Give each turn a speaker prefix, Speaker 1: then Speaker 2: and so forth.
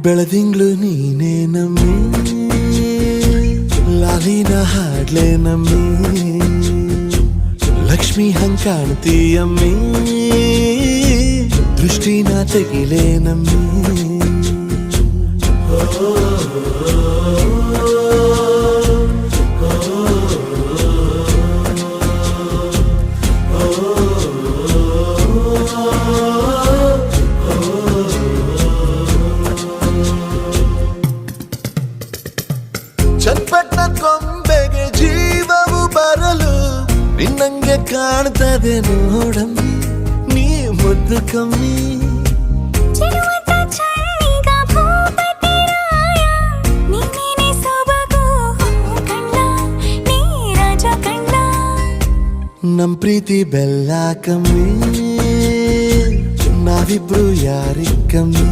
Speaker 1: ಬೆಳದಿಂಗ್ಳು ನೀನೇ ನಮ್ಮಿ ಲಾಲಿನ ಹಾಡ್ಲೆ ನಮ್ಮಿ ಲಕ್ಷ್ಮಿ ಹಂಗ್ ಕಾಣ್ತೀಯಮ್ಮಿ ದೃಷ್ಟಿನ ತೆಗಿಲೆ ನಮ್ಮಿ ಚಟ್ಪಟ್ನ ಕೊಂಬೆಗೆ ಜೀವವು ಬರಲು ನಿನ್ನಂಗೆ ಕಾಣ್ತದೆ ನೋಡಮ್ಮಿ ನೀ ಮುದ್ದು ಕಮ್ಮಿ ನಮ್ ಪ್ರೀತಿ ಬೆಲ್ಲ ಕಮ್ಮಿ ನಾವಿಬ್ರು ಯಾರಿಗ್ ಕಮ್ಮಿ